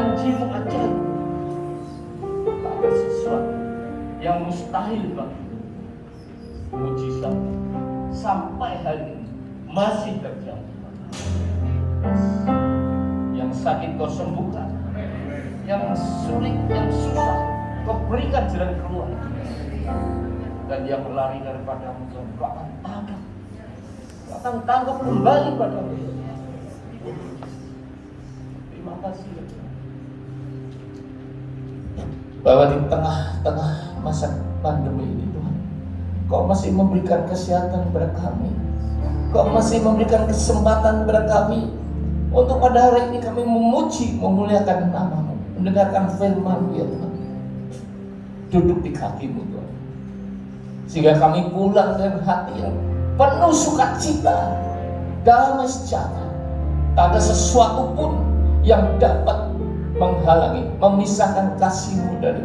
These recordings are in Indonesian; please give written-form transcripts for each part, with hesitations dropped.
janjimu ajaib. Tak ada sesuatu yang mustahil bagimu. Mujizat sampai hari ini masih terjadi. Yang sakit kau sembuhkan, yang sulit, yang susah kau berikan jalan keluar, dan yang berlari daripadamu kau akan tangkap, kau akan tangkap kembali padamu. Terima kasih bahwa di tengah-tengah masa pandemi ini Tuhan, Kau masih memberikan kesehatan kepada kami. Kau masih memberikan kesempatan kepada kami untuk pada hari ini kami memuji, memuliakan nama-Mu, mendengarkan firman-Mu ya Tuhan. Duduk di kaki-Mu Tuhan, sehingga kami pulang dengan hati yang penuh sukacita, damai sejahtera. Tak ada sesuatu pun yang dapat menghalangi, memisahkan kasih-Mu dari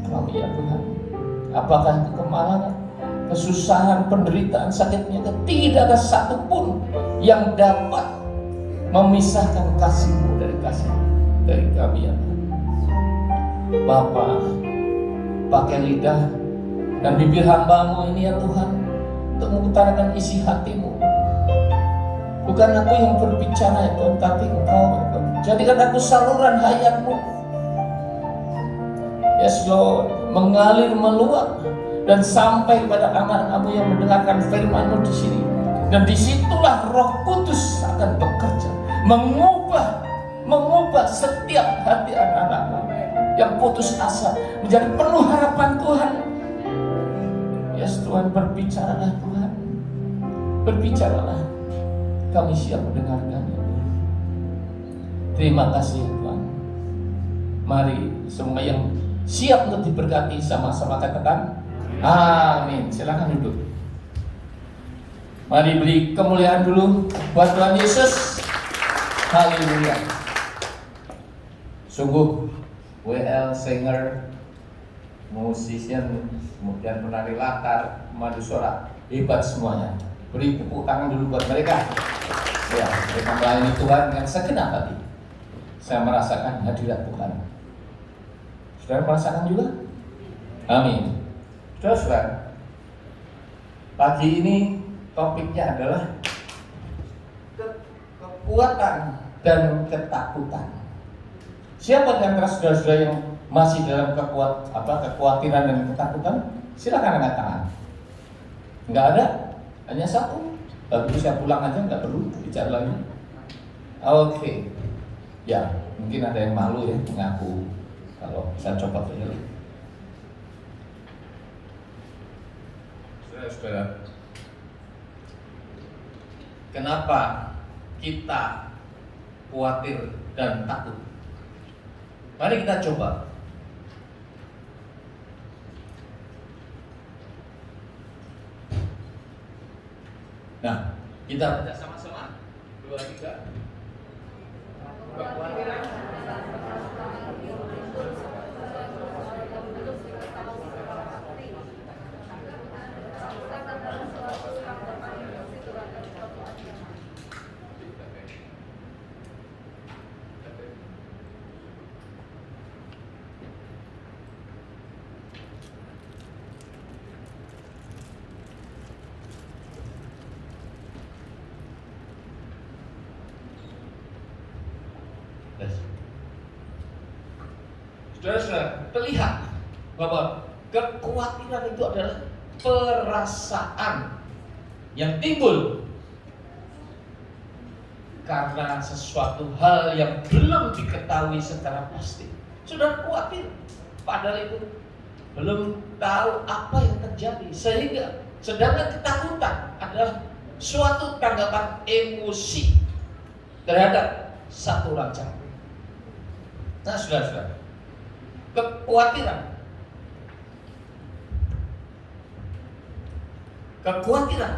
kami ya Tuhan. Apakah itu kemalangan, kesusahan, penderitaan, sakitnya, tidak ada satupun yang dapat memisahkan kasih-Mu dari kasih dari kami ya Tuhan. Bapa, pakai lidah dan bibir hamba-Mu ini ya Tuhan, untuk mengutarakan isi hati-Mu. Bukan aku yang berbicara ya Tuhan, tapi Engkau ya Tuhan. Jadikan aku saluran hayat-Mu. Yes Lord, mengalir, meluap, dan sampai kepada anak-anak-Mu yang mendengarkan firman-Mu di sini. Dan disitulah Roh Kudus akan bekerja, mengubah setiap hati anak-anak-Mu yang putus asa menjadi penuh harapan Tuhan. Yes Tuhan, berbicaralah Tuhan, berbicaralah. Kami siap mendengarkannya. Terima kasih Tuhan. Mari semua yang siap untuk diberkati sama-sama katakan amin. Silakan duduk. Mari beri kemuliaan dulu buat Tuhan Yesus. Haleluya. Sungguh WL singer, musician, kemudian penari latar, madu suara, hebat semuanya. Beri tepuk tangan dulu buat mereka. Ya, mereka melayani Tuhan dengan segenap hati. Saya merasakan hadirat Tuhan. Saudara merasakan juga? Amin. Saudara, pagi ini topiknya adalah kekuatan dan ketakutan. Siapa di antara saudara-saudara yang masih dalam kekhawatiran dan ketakutan? Silakan angkat tangan. Enggak ada? Hanya satu. Bagus, saya pulang aja, nggak perlu bicara lagi. Oke. Ya, mungkin ada yang malu ya mengaku kalau saya coba keliling. Saudara-saudara, kenapa kita khawatir dan takut? Mari kita coba. Nah, kita baca sama-sama. 2, 3. Saudara-saudara, terlihat bahwa kekhawatiran itu adalah perasaan yang timbul karena sesuatu hal yang belum diketahui secara pasti. Sudah khawatir, padahal itu belum tahu apa yang terjadi. Sehingga sedangkan ketakutan adalah suatu tanggapan emosi terhadap satu rancangan. Nah, saudara-saudara, kekhawatiran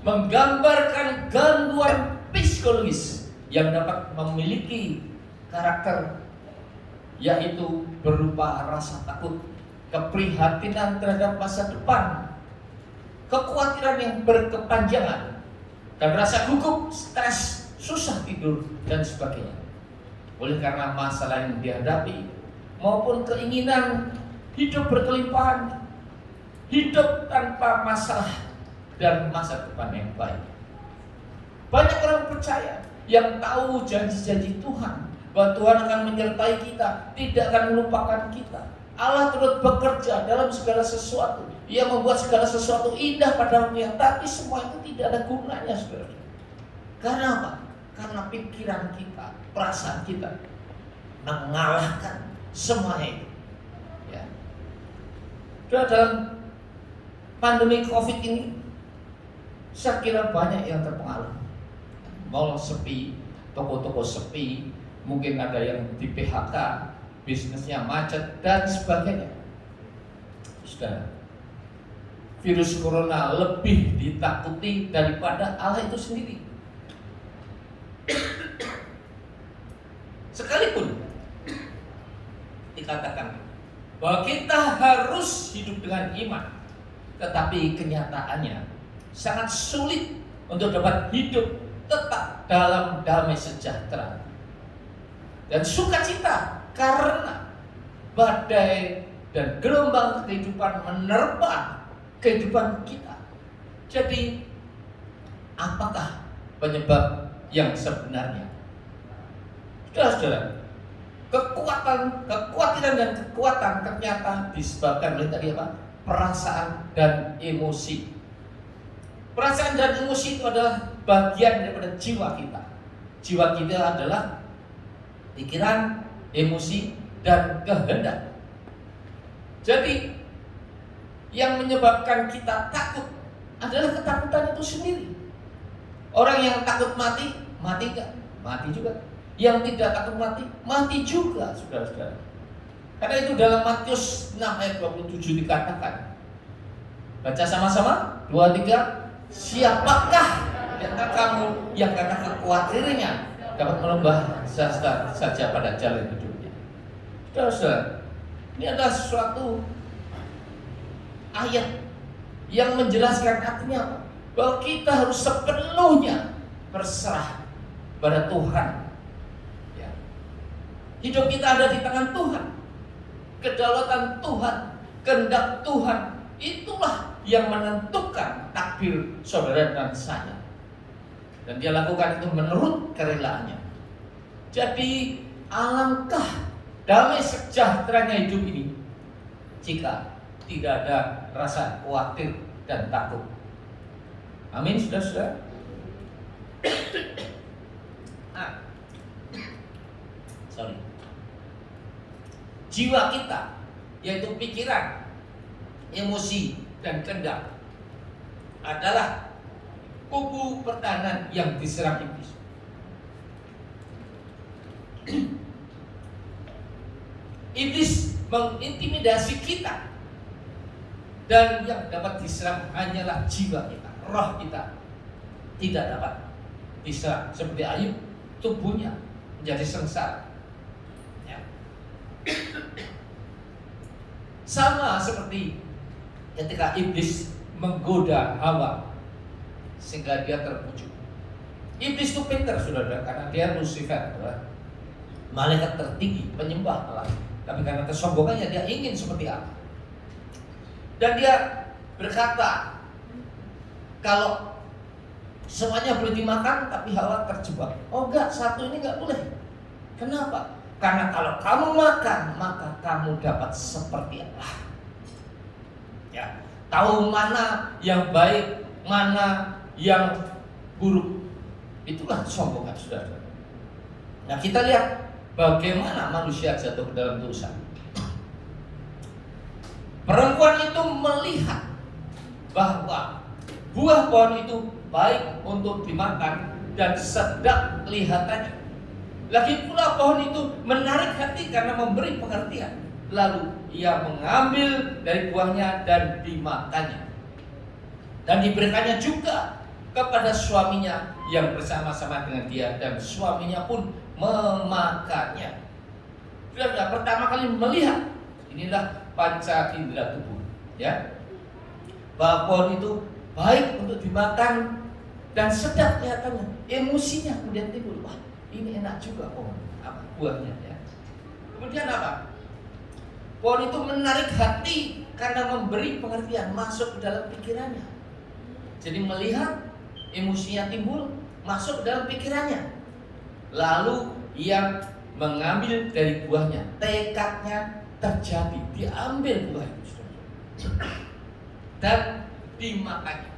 menggambarkan gangguan psikologis yang dapat memiliki karakter, yaitu berupa rasa takut, keprihatinan terhadap masa depan, kekhawatiran yang berkepanjangan, dan rasa gugup, stres, susah tidur, dan sebagainya. oleh karena masalah yang dihadapi, maupun keinginan hidup berkelimpahan, hidup tanpa masalah dan masa depan yang baik. Banyak orang percaya yang tahu janji-janji Tuhan, bahwa Tuhan akan menyertai kita, tidak akan melupakan kita. Allah turut bekerja dalam segala sesuatu. Ia membuat segala sesuatu indah pada waktunya, tapi semua itu tidak ada gunanya, saudara. Karena apa? Karena pikiran kita, perasaan kita mengalahkan semua itu. Ya. Dalam pandemi COVID ini, saya kira banyak yang terpengaruh. Mall sepi, toko-toko sepi, mungkin ada yang di PHK, bisnisnya macet dan sebagainya. Sudah, virus corona lebih ditakuti daripada Allah itu sendiri. Sekalipun dikatakan bahwa kita harus hidup dengan iman, tetapi kenyataannya sangat sulit untuk dapat hidup tetap dalam damai sejahtera dan sukacita, karena badai dan gelombang kehidupan menerpa kehidupan kita. Jadi, apakah penyebab yang sebenarnya? Saudara-saudara, kekhawatiran dan kekuatan ternyata disebabkan oleh tadi apa? Perasaan dan emosi. Perasaan dan emosi itu adalah bagian daripada jiwa kita. Jiwa kita adalah pikiran, emosi, dan kehendak. Jadi, yang menyebabkan kita takut adalah ketakutan itu sendiri. Orang yang takut mati, mati enggak? Mati juga. Yang tidak takut mati, mati juga, saudara-saudara. Karena itu dalam Matius 6 ayat 27 dikatakan. Baca sama-sama, 2, 3. Siapakah di antara kamu yang karena kekhawatirannya dapat merubah saja pada jalan hidupnya? Saudara-saudara, ini adalah suatu ayat yang menjelaskan artinya apa? Bahwa kita harus sepenuhnya berserah pada Tuhan. Ya. Hidup kita ada di tangan Tuhan. Kedaulatan Tuhan, kehendak Tuhan, itulah yang menentukan takdir saudara dan saya. Dan dia lakukan itu menurut kerelaannya. Jadi alangkah damai sejahteranya hidup ini jika tidak ada rasa khawatir dan takut. Amin, saudara-saudara. Jiwa kita, yaitu pikiran, emosi, dan kehendak, adalah kubu pertahanan yang diserang iblis. Iblis mengintimidasi kita, dan yang dapat diserang hanyalah jiwa kita, roh kita. Tidak dapat diserang. Seperti Ayub, tubuhnya menjadi sengsara. Ya. Sama seperti ketika iblis menggoda Hawa sehingga dia terpujuk. Iblis itu pintar, saudara, karena dia Lucifer, malaikat tertinggi, penyembah Allah. Tapi karena kesombongannya dia ingin seperti Allah. Dan dia berkata, kalau semuanya boleh dimakan, tapi Hawa terjebak. Oh enggak, satu ini enggak boleh. Kenapa? Karena kalau kamu makan, maka kamu dapat seperti Allah. Ya, tahu mana yang baik, mana yang buruk. Itulah kesombongan, saudara. Nah, kita lihat bagaimana manusia jatuh ke dalam dosa. Perempuan itu melihat bahwa buah pohon itu baik untuk dimakan dan sedap kelihatannya. Lagi pula pohon itu menarik hati karena memberi pengertian. Lalu ia mengambil dari buahnya dan dimakannya. Dan diberikannya juga kepada suaminya yang bersama-sama dengan dia, dan suaminya pun memakannya. Sudah pertama kali melihat, inilah panca indera tubuh, ya, bahwa pohon itu baik untuk dimakan dan sedap kelihatannya. Emosinya kemudian timbul, wah ini enak juga pohon. Apa? buahnya ya. Kemudian apa? Pohon itu menarik hati karena memberi pengertian masuk ke dalam pikirannya. Jadi melihat emosinya timbul masuk ke dalam pikirannya. Lalu yang mengambil dari buahnya, tekadnya terjadi, diambil buah itu dan dimakannya.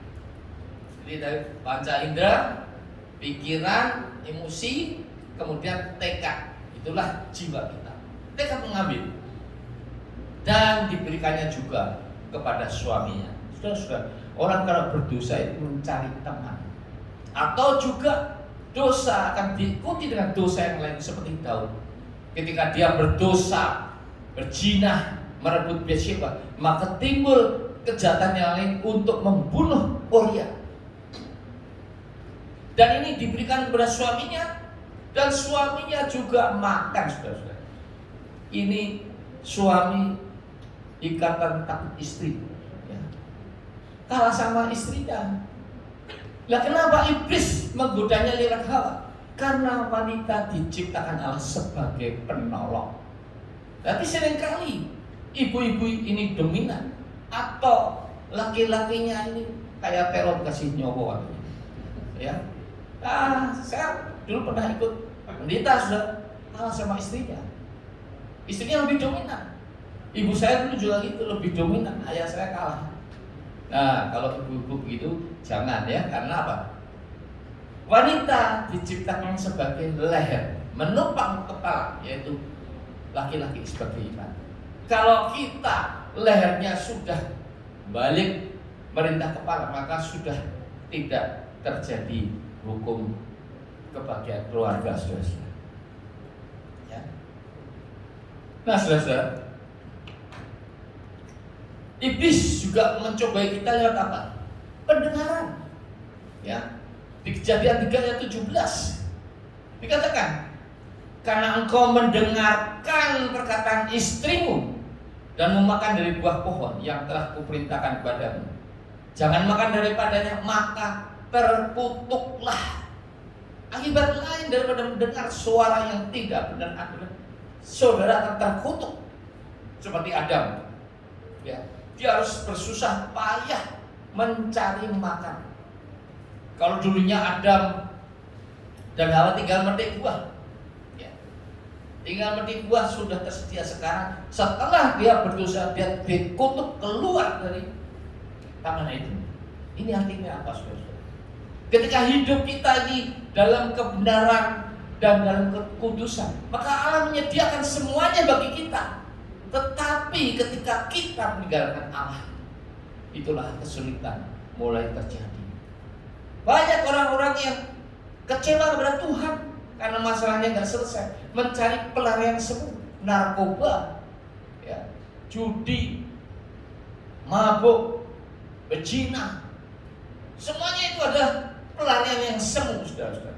Jadi dari panca indera, pikiran, emosi, kemudian tekad, itulah jiwa kita. Tekad mengambil dan diberikannya juga kepada suaminya. Sudah, orang kalau berdosa itu mencari teman, atau juga dosa akan diikuti dengan dosa yang lain seperti Daud. Ketika dia berdosa, berzina, merebut Bathsheba, maka timbul kejahatan yang lain untuk membunuh Uria. Dan ini diberikan kepada suaminya, dan suaminya juga makan, saudara-saudara. Ini suami ikatan takut istri, ya. Kalah sama istrinya. Lah kenapa iblis menggodanya lewat Hawa? Karena wanita diciptakan Allah sebagai penolong. Tapi seringkali ibu-ibu ini dominan, atau laki-lakinya ini kayak teror kasih nyowo, ya. Saya dulu pernah ikut pendeta, sudah kalah sama istrinya. Istrinya lebih dominan. Ibu saya dulu juga gitu, lebih dominan. Ayah saya kalah. Nah, kalau ibu-ibu begitu jangan ya, karena apa? Wanita diciptakan sebagai leher, menopang kepala, yaitu laki-laki sebagai iman. Kalau kita lehernya sudah balik merintah kepala, maka sudah tidak terjadi hukum kebahagiaan keluarga, saudara. Ya. Nah, saudara, iblis juga mencobai kita lewat apa? Pendengaran. Ya. Di Kejadian 3 ayat 17 dikatakan, karena engkau mendengarkan perkataan istrimu dan memakan dari buah pohon yang telah kuperintahkan kepadamu, jangan makan daripadanya, maka terkutuklah. Akibat lain daripada mendengar suara yang tidak benar adalah saudara akan terkutuk seperti Adam. Ya, dia harus bersusah payah mencari makan. Kalau dulunya Adam dan Hawa tinggal memetik buah, ya, tinggal memetik buah sudah tersedia. Sekarang setelah dia berdosa, dia dikutuk keluar dari tangan itu. Ini artinya apa, saudara? Ketika hidup kita ini dalam kebenaran dan dalam kekudusan, maka Allah menyediakan semuanya bagi kita. Tetapi ketika kita meninggalkan Allah, itulah kesulitan mulai terjadi. Banyak orang-orang yang kecewa kepada Tuhan karena masalahnya nggak selesai, mencari pelarian semu, narkoba, ya, judi, mabuk, berzina, semuanya itu adalah pelarian yang semu, saudara-saudara.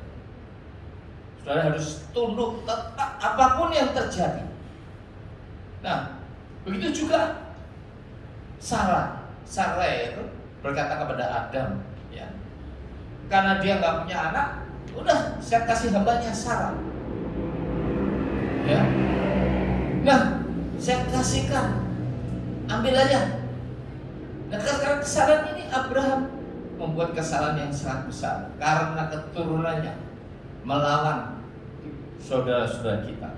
Saudara harus tunduk tetap apapun yang terjadi. Nah, begitu juga Sarah itu berkata kepada Adam, ya, karena dia nggak punya anak, udah saya kasih hambanya Sarah, ya. Nah, saya kasihkan, ambil aja. Nah, karena kesalahan ini Abraham membuat kesalahan yang sangat besar karena keturunannya melawan saudara-saudara kita.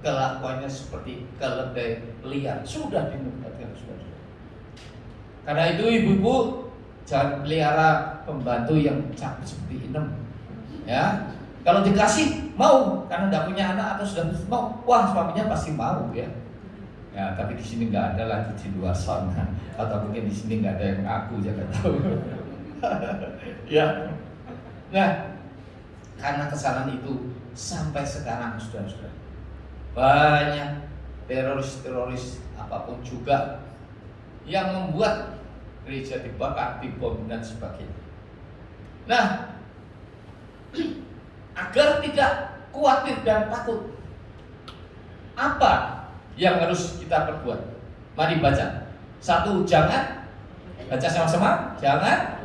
Kelakuannya seperti keledai liar, sudah dimurkakan, saudara. Karena itu ibu-ibu jangan pelihara pembantu yang cantik seperti Inem, ya. Kalau dikasih mau, karena tidak punya anak atau sudah mau, wah suaminya pasti mau, ya. Ya, tapi di sini nggak ada lagi di luar sana, atau mungkin di sini nggak ada yang ngaku, jangan tahu. Ya. Nah, karena kesalahan itu sampai sekarang, saudara-saudara, banyak teroris apapun juga yang membuat gereja dibakar, dibom dan sebagainya. Nah, agar tidak khawatir dan takut, apa yang harus kita perbuat? Mari baca. Satu, jangan, baca sama-sama, jangan.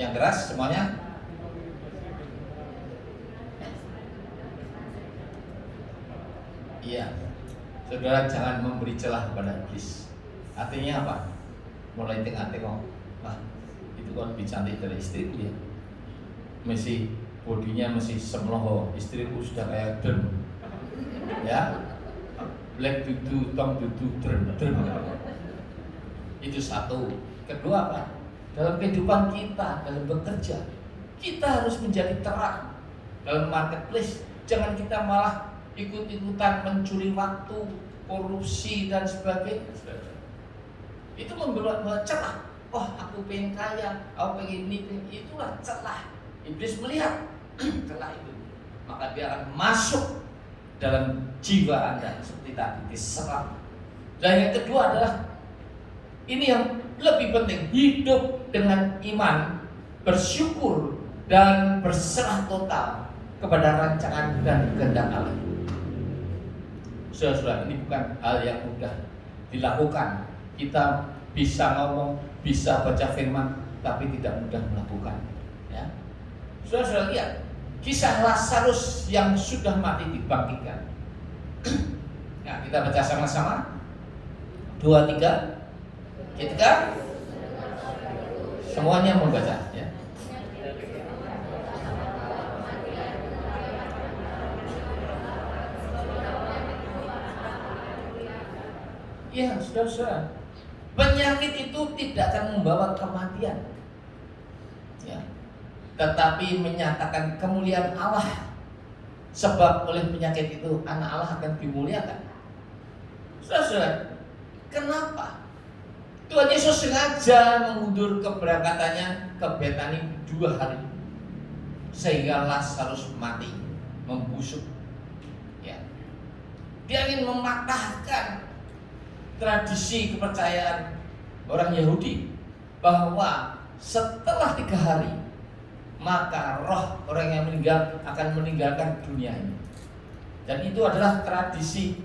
Yang keras semuanya. Iya, saudara jangan memberi celah kepada iblis. Artinya apa? Mulai tengok-tengok, nah itu kan lebih cantik dari istriku ya. Masih bodinya masih semloho, istriku sudah kayak den, ya. Black dudu, tong dudu, dren. Itu satu. Kedua apa? Dalam kehidupan kita, dalam bekerja, kita harus menjadi terang dalam marketplace. Jangan kita malah ikut-ikutan mencuri waktu, korupsi dan sebagainya. Itu membuat celah. Oh, aku pengen kaya, aku pengen ini, itulah celah. Iblis melihat celah itu, maka dia akan masuk dalam jiwa Anda seperti tadi diserap. Dan yang kedua adalah ini yang lebih penting, hidup dengan iman, bersyukur dan berserah total kepada rancangan dan kehendak Allah. Saudara-saudara, ini bukan hal yang mudah dilakukan. Kita bisa ngomong, bisa baca firman, tapi tidak mudah melakukan. Ya. Saudara-saudara lihat kisah Lazarus yang sudah mati dibangkitkan. Nah, kita baca sama-sama. 2, 3. Ketika semuanya membaca, ya. Iya, saudara-saudara, penyakit itu tidak akan membawa kematian, ya, tetapi menyatakan kemuliaan Allah. Sebab oleh penyakit itu anak Allah akan dimuliakan. Saudara-saudara, kenapa Tuhan Yesus sengaja mengundur keberangkatannya ke Betani 2 hari sehingga Lazarus mati, membusuk, ya. Dia ingin mematahkan tradisi kepercayaan orang Yahudi bahwa setelah 3 hari maka roh orang yang meninggal akan meninggalkan dunia ini. Dan itu adalah tradisi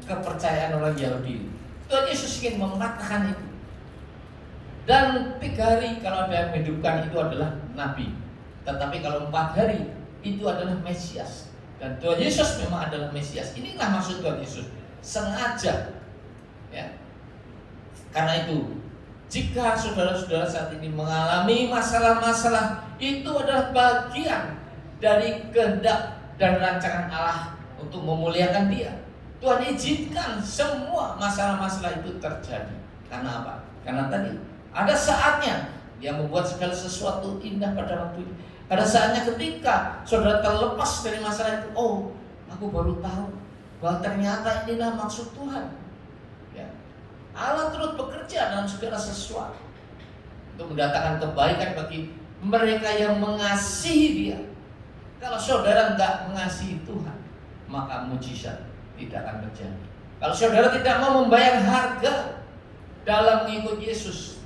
kepercayaan orang Yahudi. Tuhan Yesus ingin mematahkan itu. Dan 3 hari kalau ada yang menghidupkan itu adalah nabi. Tetapi kalau 4 hari itu adalah Mesias. Dan Tuhan Yesus memang adalah Mesias. Inilah maksud Tuhan Yesus, sengaja, ya. Karena itu, jika saudara-saudara saat ini mengalami masalah-masalah, itu adalah bagian dari kehendak dan rancangan Allah untuk memuliakan Dia. Tuhan izinkan semua masalah-masalah itu terjadi. Karena apa? Karena tadi ada saatnya Dia membuat segala sesuatu indah pada waktu itu. Ada saatnya ketika saudara terlepas dari masalah itu, oh, aku baru tahu bahwa ternyata inilah maksud Tuhan. Ya. Allah terus bekerja dalam segala sesuatu untuk mendatangkan kebaikan bagi mereka yang mengasihi Dia. Kalau saudara enggak mengasihi Tuhan, maka mujizat tidak akan terjadi. Kalau saudara tidak mau membayar harga dalam mengikut Yesus,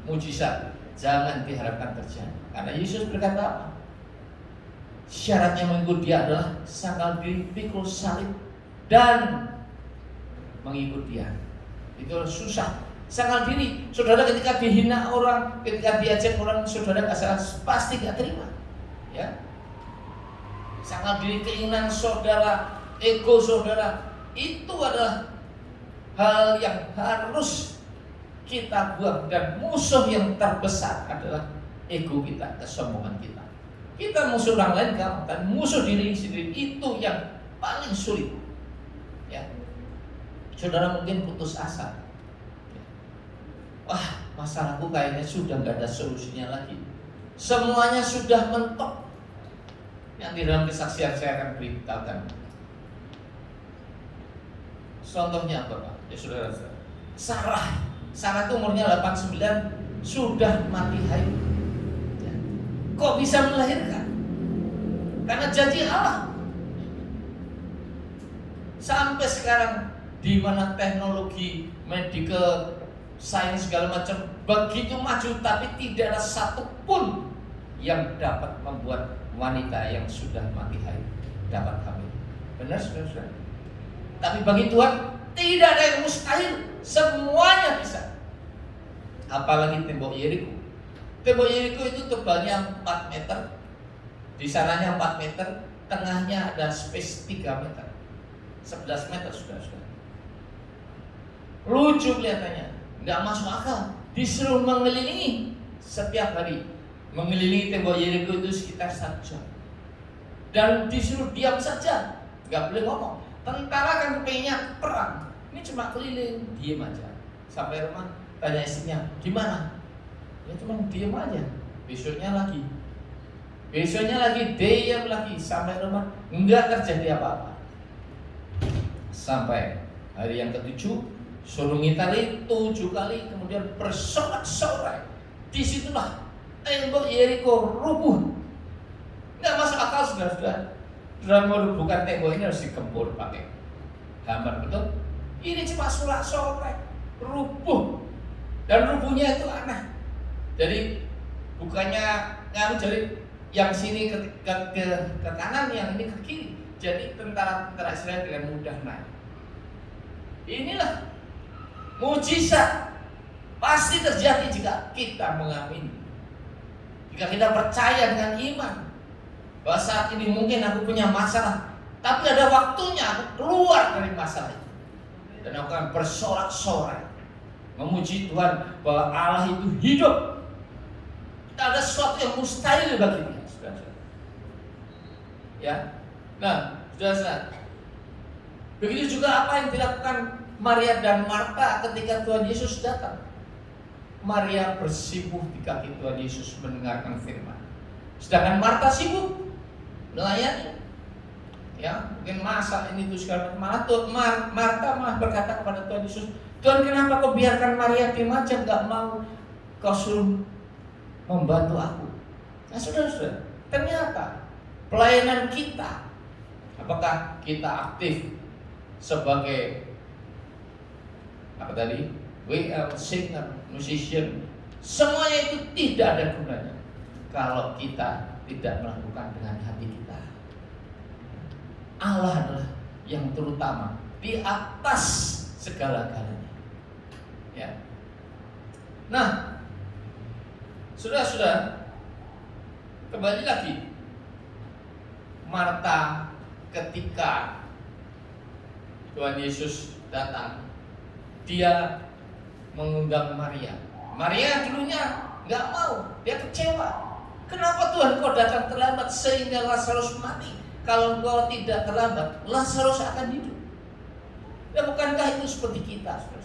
mujizat jangan diharapkan terjadi. Karena Yesus berkata apa? Syaratnya mengikut Dia adalah sangkal diri, pikul salib, dan mengikut Dia. Itu susah. Sangkal diri, saudara ketika dihina orang, ketika diajak orang, saudara nggak salah, pasti nggak terima. Ya. Sangkal diri, keinginan saudara, ego saudara, itu adalah hal yang harus kita buang. Dan musuh yang terbesar adalah ego kita, kesombongan kita. Kita musuh orang lain gampang, musuh diri sendiri itu yang paling sulit. Ya. Saudara mungkin putus asa. Wah, masalahku kayaknya sudah nggak ada solusinya lagi. Semuanya sudah mentok. Yang di dalam kesaksian saya akan beritahukan. Contohnya apa, Pak? Ya saudara. Sarah itu umurnya 89 sudah mati haid. Ya. Kok bisa melahirkan? Karena janji Allah. Sampai sekarang di mana teknologi medical sains segala macam begitu maju, tapi tidak ada satupun yang dapat membuat wanita yang sudah mati haid dapat hamil. Benar saudara? Tapi bagi Tuhan tidak ada yang mustahil, semuanya bisa. Apalagi tembok Yeriko. Tembok Yeriko itu tebalnya 4 meter, di sananya 4 meter, tengahnya ada space 3 meter. 11 meter sudah. Lucu kelihatannya, nggak masuk akal. Disuruh mengelilingi setiap hari, mengelilingi tembok Yeriko itu sekitar 1 jam. Dan disuruh diam saja, nggak boleh ngomong. Tentara kan kepengennya perang, ini cuma keliling, diem aja. Sampai rumah tanya istrinya, gimana? Ya cuma diem aja. Besoknya lagi diam lagi. Sampai rumah nggak terjadi apa-apa. Sampai hari yang ke-7 suruh ngitari 7 kali, kemudian bersorak-sorai. Disitulah tembok Yeriko rubuh. Nggak masuk akal saudara-saudara. Dalam merubuhkan tembok ini harus digempur pakai hammer, betul? Ini cuma sorak-sorai, rubuh. Dan rubuhnya itu aneh. Jadi bukannya jadi yang sini ke kanan, yang ini ke kiri. Jadi tentara Israel dengan mudah naik. Inilah mujizat pasti terjadi jika kita mengamini. Jika kita percaya dengan iman bahwa saat ini mungkin aku punya masalah, tapi ada waktunya aku keluar dari masalah itu dan aku akan bersorak-sorai memuji Tuhan bahwa Allah itu hidup. Tidak ada sesuatu yang mustahil bagi Dia, saudara-saudara. Ya, nah, saudara-saudara, begitu juga apa yang dilakukan Maria dan Marta ketika Tuhan Yesus datang. Maria bersimpuh di kaki Tuhan Yesus mendengarkan firman, sedangkan Marta sibuk melayani. Ya, mungkin masak ini itu segala macam. Marta malah berkata kepada Tuhan Yesus, Tuhan, kenapa kau biarkan Maria diam aja, nggak mau kau suruh membantu aku? Nah, saudara-saudara, ternyata pelayanan kita, apakah kita aktif sebagai singer, musician, semuanya itu tidak ada gunanya kalau kita tidak melakukan dengan hati kita. Allah adalah yang terutama di atas segala-galanya. Ya. Nah, sudah kembali lagi, Marta ketika Tuhan Yesus datang, dia mengundang Maria. Maria dulunya nggak mau, dia kecewa. Kenapa Tuhan kau datang terlambat sehingga Lazarus mati? Kalau kau tidak terlambat, Lazarus akan hidup. Ya, bukankah itu seperti kita, saudara?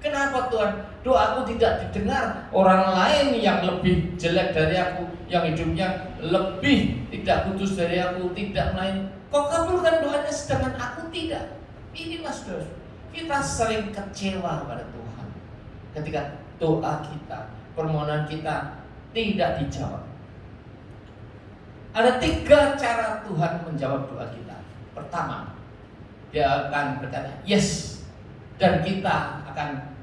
Kenapa Tuhan doaku tidak didengar? Orang lain yang lebih jelek dari aku, yang hidupnya lebih tidak kudus dari aku, tidak lain, kau kabulkan doanya sedangkan aku tidak. Inilah saudara, kita sering kecewa pada Tuhan ketika doa kita, permohonan kita tidak dijawab. Ada 3 cara Tuhan menjawab doa kita. Pertama, Dia akan berkata yes, dan kita akan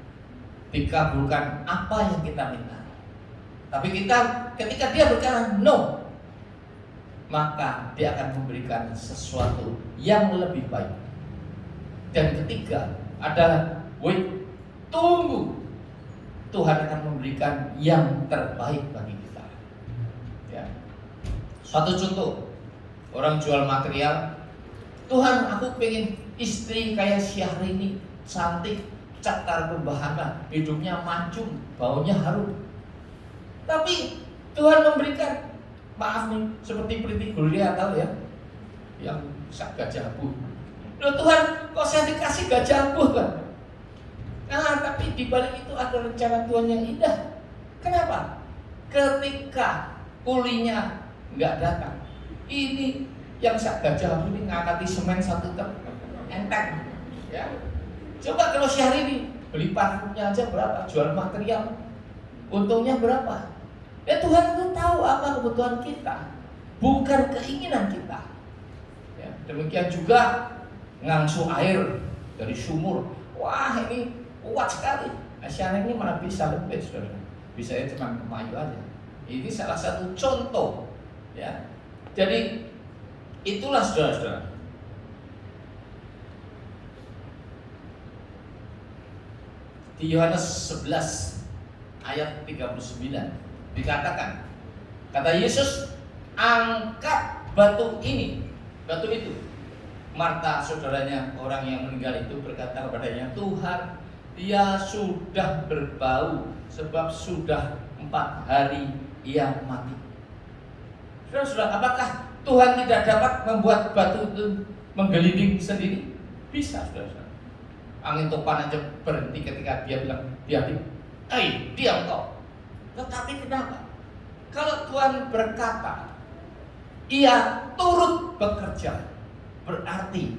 dikabulkan apa yang kita minta. Tapi ketika Dia berkata no, maka Dia akan memberikan sesuatu yang lebih baik. Dan ketiga adalah wait, tunggu. Tuhan akan memberikan yang terbaik bagi kita. Ya. Suatu contoh, orang jual material, Tuhan, aku pengen istri kayak Syahrini, cantik, catar pembahana, hidungnya mancung, baunya harum. Tapi Tuhan memberikan, maaf nih, seperti Priti Gloria, tahu ya, yang gajah abu. Loh Tuhan, kok saya dikasih gajah abu kan? Nah, tapi di balik itu ada rencana Tuhan yang indah. Kenapa? Ketika kulinya nggak datang, ini yang gajah abu ini ngangkati semen 1 ton, enteng. Ya. Coba kalau Syahrini beli parfumnya aja berapa, jual material, untungnya berapa? Ya Tuhan itu tahu apa kebutuhan kita, bukan keinginan kita. Ya, demikian juga ngangsu air dari sumur. Wah, ini kuat sekali. Nah, Syahrini mana bisa lebih, saudara? Bisa ya cuma kemayu aja. Ini salah satu contoh. Ya, jadi itulah saudara-saudara. Di Yohanes 11 ayat 39 dikatakan, kata Yesus, angkat batu ini, batu itu, Marta, saudaranya orang yang meninggal itu, berkata kepadanya, Tuhan, dia sudah berbau sebab sudah 4 hari ia mati. Saudara, apakah Tuhan tidak dapat membuat batu itu menggelinding sendiri? Bisa, saudara. Angin topan aja berhenti ketika dia bilang, diam, diam kau. Tetapi kenapa? Kalau Tuhan berkata, ia turut bekerja, berarti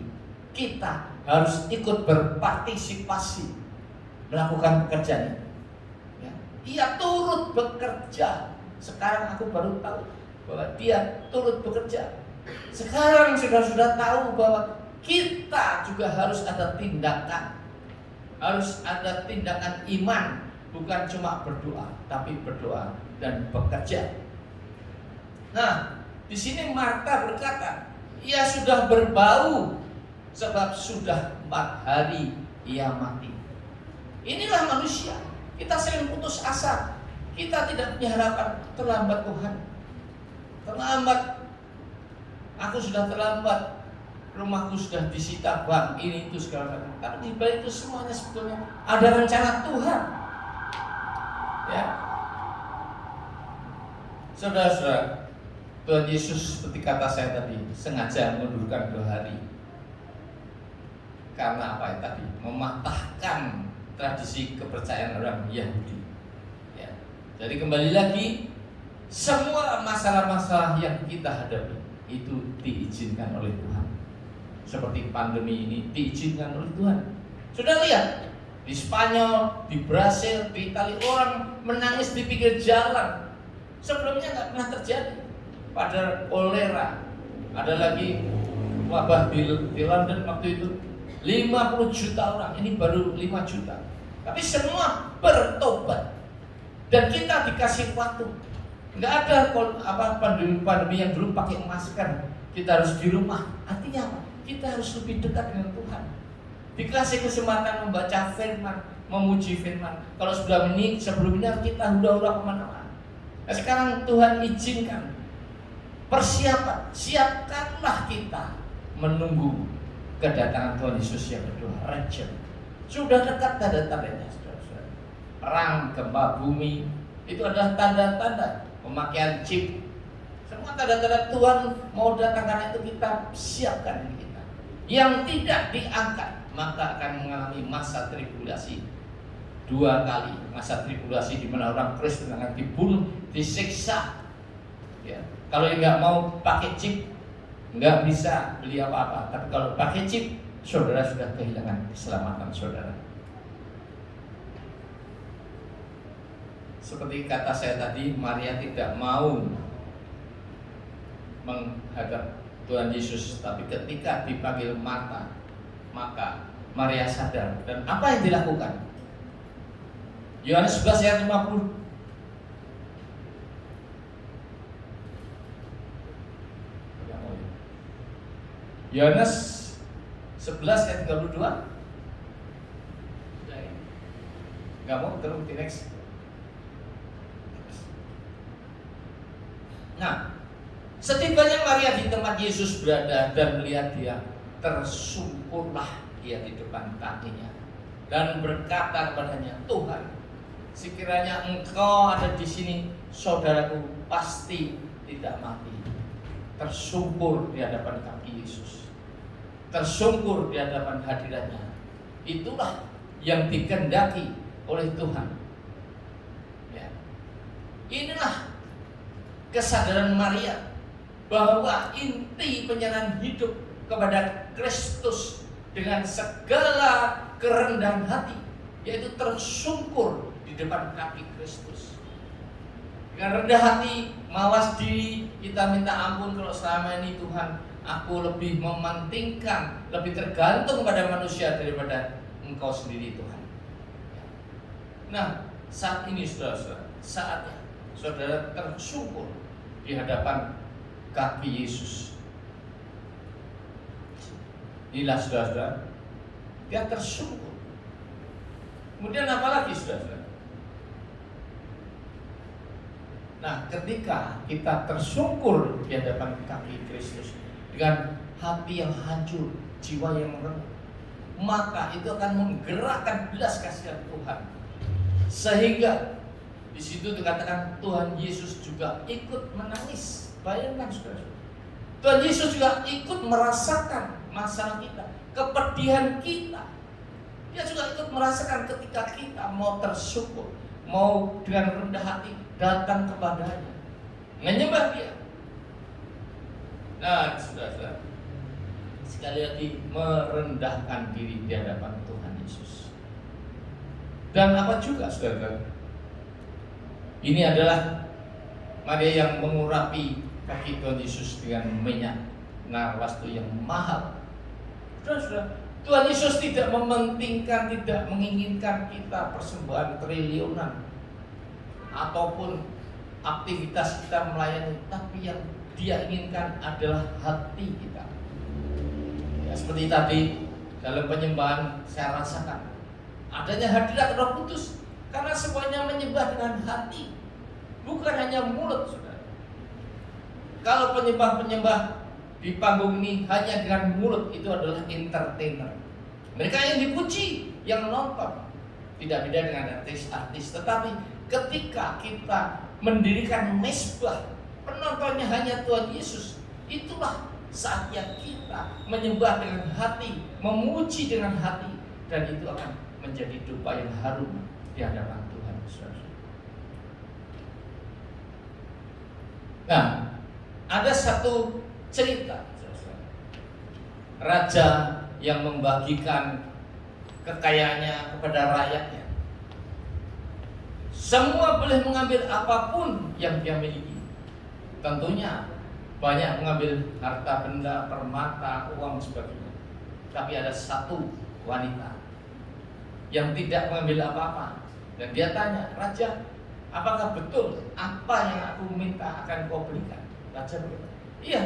kita harus ikut berpartisipasi melakukan pekerjaan. Ya. Ia turut bekerja. Sekarang aku baru tahu bahwa dia turut bekerja. Sekarang sudah tahu bahwa kita juga harus ada tindakan. Harus ada tindakan iman, bukan cuma berdoa, tapi berdoa dan bekerja. Nah, di sini Marta berkata, ia sudah berbau sebab sudah 4 hari ia mati. Inilah manusia. Kita sering putus asa. Kita tidak punya harapan. Terlambat Tuhan. Terlambat. Aku sudah terlambat. Rumahku sudah disita bank, ini itu segala macam. Tapi di balik itu semuanya sebetulnya ada rencana Tuhan. Ya. Saudara-saudara, Tuhan Yesus seperti kata saya tadi, sengaja mengundurkan 2 hari. Karena apa ya tadi? Mematahkan tradisi kepercayaan orang Yahudi. Ya. Jadi kembali lagi, semua masalah-masalah yang kita hadapi itu diizinkan oleh Tuhan. Seperti pandemi ini diizinkan oleh Tuhan. Sudah lihat di Spanyol, di Brasil, di Italia, orang menangis di pinggir jalan. Sebelumnya nggak pernah terjadi. Pada kolera, ada lagi wabah di London waktu itu 50 juta orang, ini baru 5 juta. Tapi semua bertobat. Dan kita dikasih waktu. Nggak ada pandemi yang dulu pakai masker, kita harus di rumah. Artinya apa? Kita harus lebih dekat dengan Tuhan. Dikasih kesempatan membaca firman, memuji firman. Kalau sebelum ini kita hura-hura kemana-mana. Nah, sekarang Tuhan izinkan persiapan, siapkanlah kita menunggu kedatangan Tuhan Yesus yang kedua, rapture. Sudah dekat tanda-tandanya, saudara-saudara. Perang, gempa bumi, itu adalah tanda-tanda. Pemakaian chip, semua tanda-tanda Tuhan mau datang, karena itu kita siapkan diri kita. Yang tidak diangkat maka akan mengalami masa tribulasi 2 kali. Masa tribulasi di mana orang Kristen akan dibunuh, disiksa. Ya. Kalau nggak mau pakai chip, nggak bisa beli apa-apa. Tapi kalau pakai chip, saudara sudah kehilangan keselamatan saudara. Seperti kata saya tadi, Maria tidak mau menghadap Tuhan Yesus, tapi ketika dipanggil Marta, maka Maria sadar. Dan apa yang dilakukan? Yohanes 11 ayat 50. Yohanes 11 ayat 32. Gak mau terus di next. Nah, setibanya Maria di tempat Yesus berada dan melihat dia, tersungkurlah dia di depan kakinya dan berkata kepadanya, Tuhan, sekiranya Engkau ada di sini, saudaraku pasti tidak mati. Tersungkur di hadapan kaki Yesus, tersungkur di hadapan hadiratnya. Itulah yang dikehendaki oleh Tuhan. Ya. Inilah kesadaran Maria bahwa inti penyerahan hidup kepada Kristus dengan segala kerendahan hati, yaitu tersungkur di depan kaki Kristus. Dengan rendah hati, mawas diri, kita minta ampun kalau selama ini Tuhan, aku lebih mementingkan, lebih tergantung pada manusia daripada Engkau sendiri Tuhan. Nah, saat ini saudara-saudara, saatnya saudara tersungkur di hadapan kaki Yesus. Inilah saudara-saudara, dia tersungkur. Kemudian apa lagi saudara-saudara? Nah, ketika kita tersungkur di hadapan kaki Kristus dengan hati yang hancur, jiwa yang rendah, maka itu akan menggerakkan belas kasihan Tuhan. Sehingga di situ dikatakan Tuhan Yesus juga ikut menangis. Bayangkan saudara, Tuhan Yesus juga ikut merasakan masalah kita, kepedihan kita. Dia juga ikut merasakan ketika kita mau tersyukur, mau dengan rendah hati datang kepadanya, menyembah Dia. Nah, saudara, sekali lagi merendahkan diri di hadapan Tuhan Yesus. Dan apa juga saudara? Ini adalah Maria yang mengurapi kaki Tuhan Yesus dengan minyak narwastu yang mahal. Saudara, Tuhan Yesus tidak mementingkan, tidak menginginkan kita persembahan triliunan ataupun aktivitas kita melayani, tapi yang Dia inginkan adalah hati kita. Ya, seperti tadi dalam penyembahan saya rasakan adanya hadirat Roh Kudus, karena semuanya menyembah dengan hati, bukan hanya mulut, saudara. Kalau penyembah-penyembah di panggung ini hanya dengan mulut, itu adalah entertainer. Mereka yang dipuji, yang nonton. Tidak beda dengan artis-artis. Tetapi ketika kita mendirikan mezbah, penontonnya hanya Tuhan Yesus, itulah saatnya kita menyembah dengan hati, memuji dengan hati, dan itu akan menjadi dupa yang harum di hadapan Tuhan. Nah, ada satu cerita raja yang membagikan kekayaannya kepada rakyatnya. Semua boleh mengambil apapun yang dia miliki. Tentunya banyak mengambil harta benda, permata, uang sebagainya. Tapi ada satu wanita yang tidak mengambil apa-apa. Dan dia tanya, "Raja, apakah betul apa yang aku minta akan kau berikan?" Raja berkata, "Iya,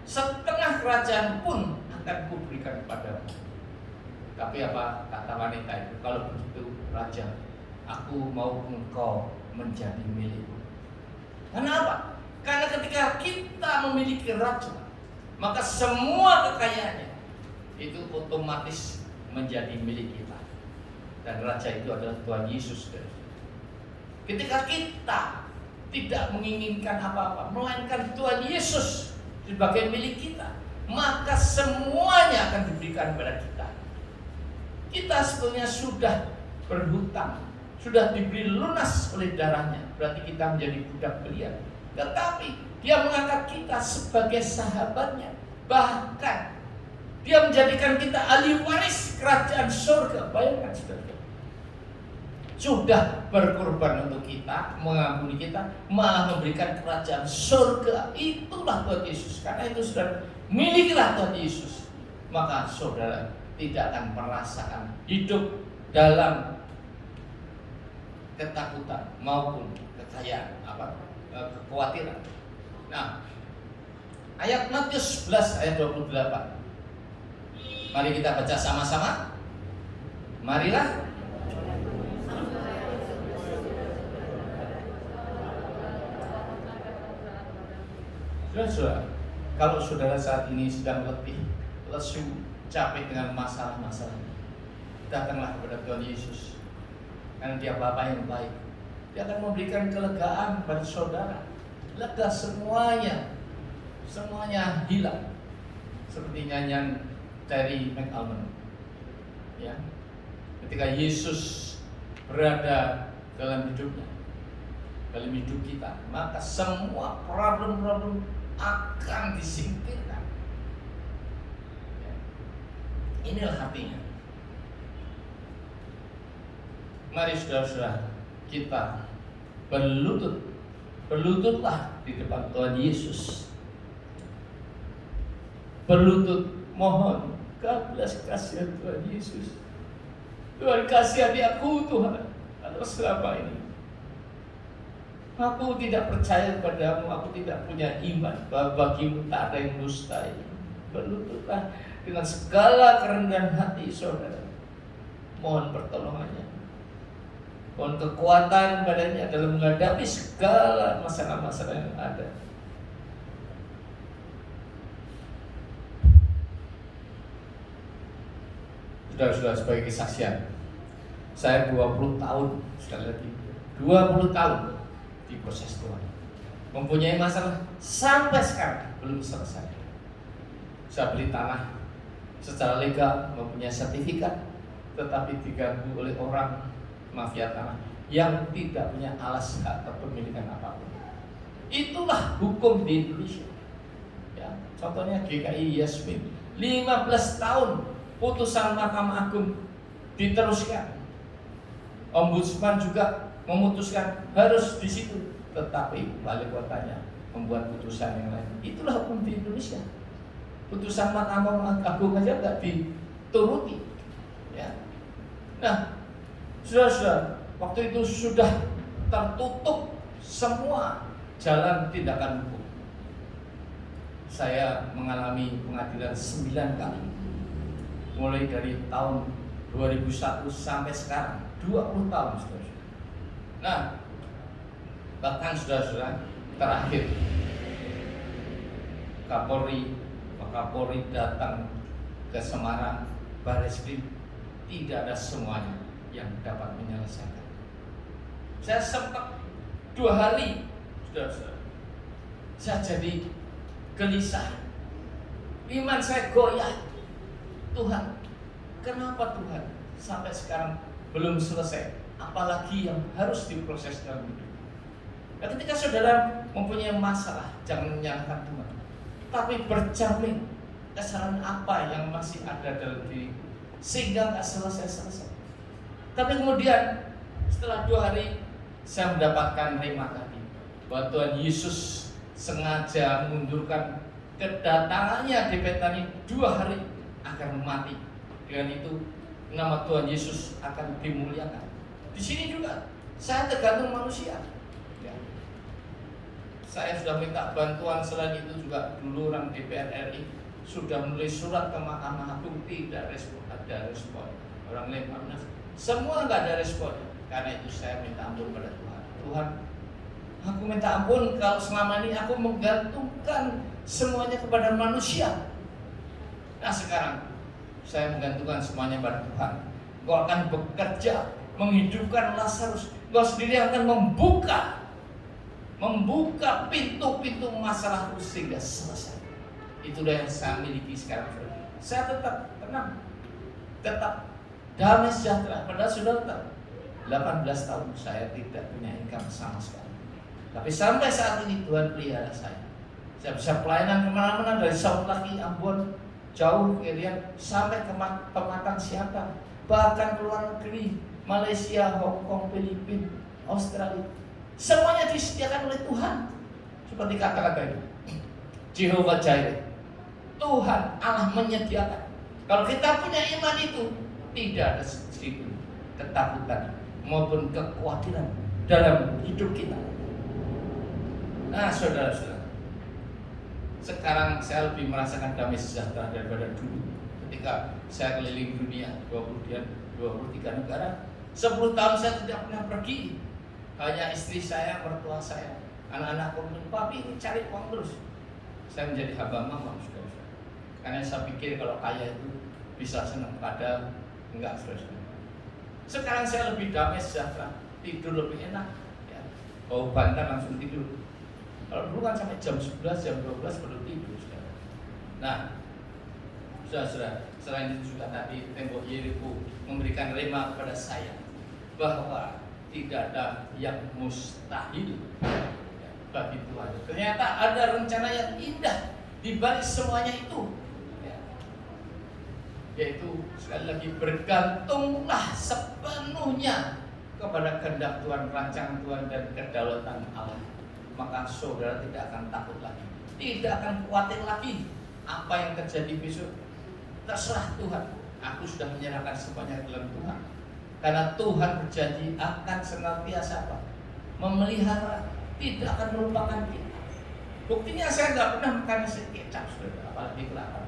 setengah kerajaan pun akan kuberikan padamu." Tapi apa kata wanita itu? "Kalau begitu Raja, aku mau engkau menjadi milikku." Kenapa? Karena ketika kita memiliki raja, maka semua kekayaannya itu otomatis menjadi milik kita. Dan raja itu adalah Tuhan Yesus. Ketika kita tidak menginginkan apa-apa, melainkan Tuhan Yesus sebagai milik kita, maka semuanya akan diberikan kepada kita. Kita sebetulnya sudah berhutang, sudah diberi lunas oleh darahnya, berarti kita menjadi budak belian. Tetapi Dia mengangkat kita sebagai sahabatnya, bahkan Dia menjadikan kita ahli waris kerajaan surga. Bayangkan saudara, sudah berkorban untuk kita, mengampuni kita, malah memberikan kerajaan surga. Itulah Tuhan Yesus. Karena itu saudara, milikilah Tuhan Yesus, maka saudara tidak akan merasakan hidup dalam ketakutan maupun kekayaan, kekhawatiran. Nah, ayat Matius 11 ayat 28. Mari kita baca sama-sama. Marilah. Saudara, kalau saudara saat ini sedang letih, lesu, capek dengan masalah-masalah, datanglah kepada Tuhan Yesus. Karena Dia Bapa yang baik. Dia akan memberikan kelegaan pada saudara. Lega semuanya hilang. Seperti nyanyian dari McAlmon. Ya. Ketika Yesus berada dalam hidupnya, dalam hidup kita, maka semua problem-problem akan disingkirkan. Ya. Inilah hatinya. Mari saudara-saudara, kita berlututlah di depan Tuhan Yesus. Berlutut mohon belas kasihan Tuhan Yesus. Tuhan, kasihani aku Tuhan, kalau selama ini aku tidak percaya padamu, aku tidak punya iman bahwa bagimu tak ada yang mustahil. Berlututlah dengan segala kerendahan hati saudara, mohon pertolongannya, mohon kekuatan badannya dalam menghadapi segala masalah-masalah yang ada. Saudara-saudara, sebagai kesaksian, saya 20 tahun, sekali lagi 20 tahun diproses Tuhan, mempunyai masalah sampai sekarang belum selesai. Saya beli tanah secara legal, mempunyai sertifikat, tetapi diganggu oleh orang mafia tanah yang tidak punya alas hak kepemilikan apapun. Itulah hukum di Indonesia. Ya, contohnya GKI Yasmin, 15 tahun putusan Mahkamah Agung diteruskan. Ombudsman juga memutuskan harus di situ, tetapi wali kotanya membuat putusan yang lain. Itulah hukum di Indonesia. Putusan Mahkamah Agung aja nggak dituruti. Ya. Nah, saudara-saudara, waktu itu sudah tertutup semua jalan tindakan hukum. Saya mengalami pengadilan 9 kali, mulai dari tahun 2001 sampai sekarang, 20 tahun, saudara-saudara. Nah, bahkan saudara-saudara, terakhir Kapolri datang ke Semarang, Barreskrim, tidak ada semuanya yang dapat menyelesaikan. Saya sempat 2 hari, saudara-saudara, saya jadi gelisah, iman saya goyah. Tuhan, kenapa Tuhan sampai sekarang belum selesai? Apalagi yang harus diproses dalam hidup. Nah, ketika saudara mempunyai masalah, jangan menyalahkan Tuhan, tapi bercermin kesalahan apa yang masih ada dalam diri sehingga nggak selesai-selesai. Tapi kemudian setelah 2 hari saya mendapatkan rema tadi, bahwa Tuhan Yesus sengaja mengundurkan kedatangannya di Betani 2 hari agar mati. Dengan itu nama Tuhan Yesus akan dimuliakan. Di sini juga saya tergantung manusia. Ya. Saya sudah minta bantuan, selain itu juga dulu orang DPR RI sudah menulis surat ke Mahkamah Agung, tidak ada respon. Orang Lemhanas semua nggak ada respon. Karena itu saya minta ampun pada Tuhan. Tuhan, aku minta ampun kalau selama ini aku menggantungkan semuanya kepada manusia. Nah, sekarang saya menggantungkan semuanya pada Tuhan. Engkau akan bekerja menghidupkan Lazarus. Engkau sendiri akan membuka pintu-pintu masalahku sehingga selesai. Itulah yang saya miliki sekarang. Saya tetap tenang, tetap damai sejahtera. Padahal sudah 18 tahun saya tidak punya income sama sekali. Tapi sampai saat ini Tuhan pelihara saya. Saya bisa pelayanan kemana-mana, dari Saud lagi, Ambon, jauh Irian, sampai ke Pematang Siantar, bahkan ke luar negeri, Malaysia, Hong Kong, Filipina, Australia. Semuanya disediakan oleh Tuhan. Seperti kata-kata itu, Jehovah Jireh, Tuhan Allah menyediakan. Kalau kita punya iman itu, tidak ada sedikit ketakutan maupun kekhawatiran dalam hidup kita. Nah, saudara-saudara, sekarang saya lebih merasakan damai sejahtera daripada dulu. Ketika saya keliling dunia 23 negara, 10 tahun saya tidak pernah pergi. Hanya istri saya, mertua saya, anak-anakku bilang, "Papi ini cari uang terus." Saya menjadi hamba mama, saudara-saudara. Karena saya pikir kalau kaya itu bisa senang, padahal enggak, saudara-saudara. Sekarang saya lebih damai sejahtera, tidur lebih enak, ya. Bau bantal langsung tidur. Kalau dulu kan sampai jam 11, jam 12 baru tidur, saudara. Nah, saudara-saudara, selain itu juga tadi tembok Yeriko memberikan rema kepada saya bahwa tidak ada yang mustahil bagi Tuhan. Ternyata ada rencana yang indah di balik semuanya itu, ya. Yaitu sekali lagi, bergantunglah sepenuhnya kepada kehendak Tuhan, rancangan Tuhan dan kedaulatan Allah. Maka saudara tidak akan takut lagi, tidak akan khawatir lagi apa yang terjadi besok. Terserah Tuhan. Aku sudah menyerahkan semuanya dalam Tuhan. Karena Tuhan berjanji akan senantiasa apa? Memelihara, tidak akan melupakan kita. Buktinya saya nggak pernah makan nasi kecap, saudara, apalagi kelapa.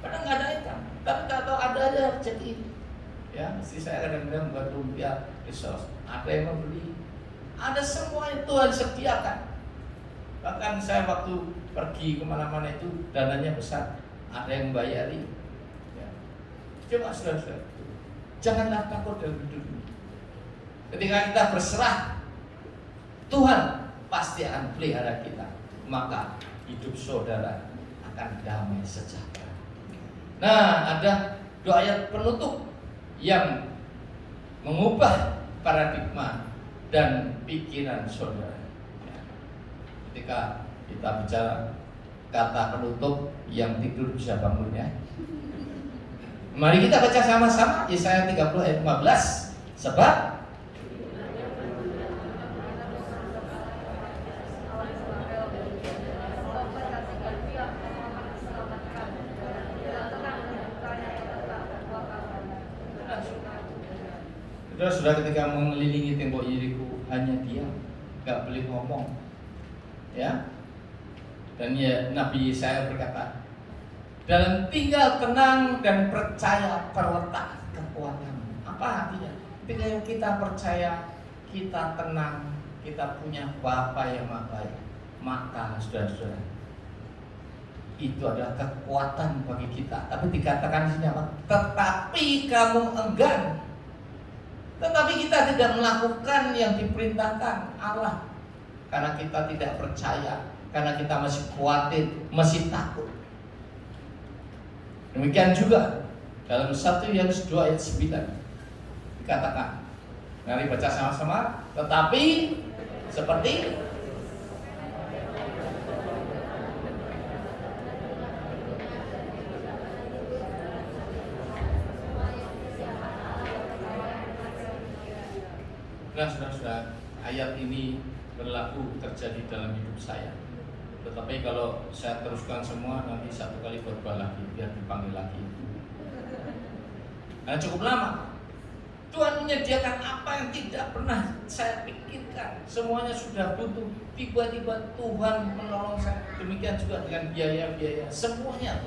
Padahal nggak ada ikan, tapi nggak tahu ada aja jadi. Ya, istri saya kadang-kadang buat lumpia, risol, ada yang membeli. Ada semua yang Tuhan sediakan. Bahkan saya waktu pergi kemana-mana itu dananya besar, ada yang membayari. Ya. Coba saudara-saudara, Janganlah takut dalam hidup ini. Ketika kita berserah, Tuhan pasti akan pelihara kita. Maka hidup saudara akan damai sejahtera. Nah, ada 2 ayat penutup yang mengubah paradigma dan pikiran saudara. Ketika kita bicara kata penutup, yang tidur bisa bangun ya. Mari kita baca sama-sama Yesaya 30 ayat 15. Sebab sudah ketika mengelilingi tembok Yeriko, hanya diam, gak boleh ngomong, ya. Dan ya, Nabi Yesaya berkata, dalam tinggal tenang dan percaya terletak kekuatan. Apa artinya? Ketika kita percaya, kita tenang, kita punya Bapa yang Maha Baik, maka saudara-saudara, itu adalah kekuatan bagi kita. Tapi dikatakan di sini apa? Tetapi kamu enggan. Tetapi kita tidak melakukan yang diperintahkan Allah, karena kita tidak percaya, karena kita masih khawatir, masih takut. Demikian juga dalam 1 Yohanes 2 ayat 9 dikatakan, mari baca sama-sama. Tetapi seperti nah, saudara-saudara, ayat ini berlaku terjadi dalam hidup saya. Tetapi kalau saya teruskan semua, nanti 1 kali khotbah lagi, biar dipanggil lagi. Nah, cukup lama. Tuhan menyediakan apa yang tidak pernah saya pikirkan. Semuanya sudah butuh. Tiba-tiba Tuhan menolong saya. Demikian juga dengan biaya-biaya. Semuanya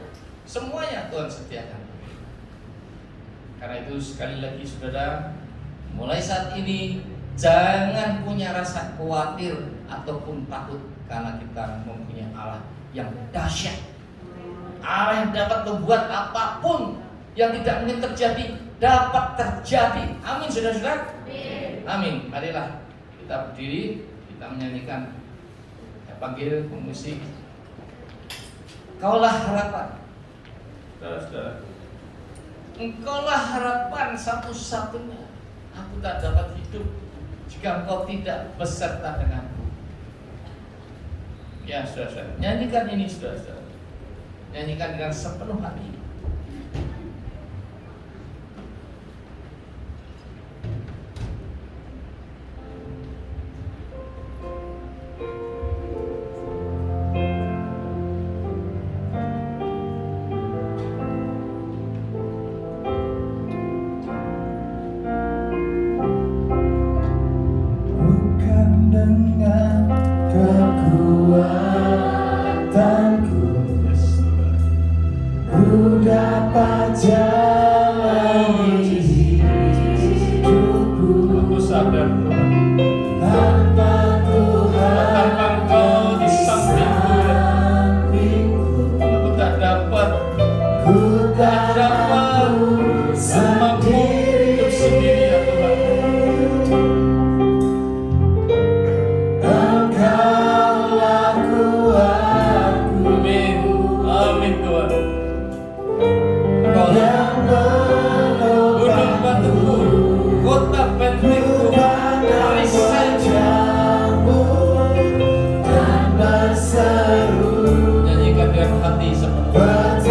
Tuhan sediakan. Karena itu sekali lagi saudara, mulai saat ini jangan punya rasa khawatir ataupun takut, karena kita mempunyai Allah yang dahsyat. Allah yang dapat membuat apapun yang tidak mungkin terjadi dapat terjadi. Amin saudara-saudara. Amin. Marilah kita berdiri, kita menyanyikan. Saya panggil pemusik. Kaulah harapan. Saudara-saudara, engkaulah harapan satu-satunya. Aku tak dapat hidup jika engkau tidak beserta denganku. Ya saudara-saudara, nyanyikan ini saudara-saudara. Nyanyikan dengan sepenuh hati. Nyanyikan dengan hati sepenuhnya.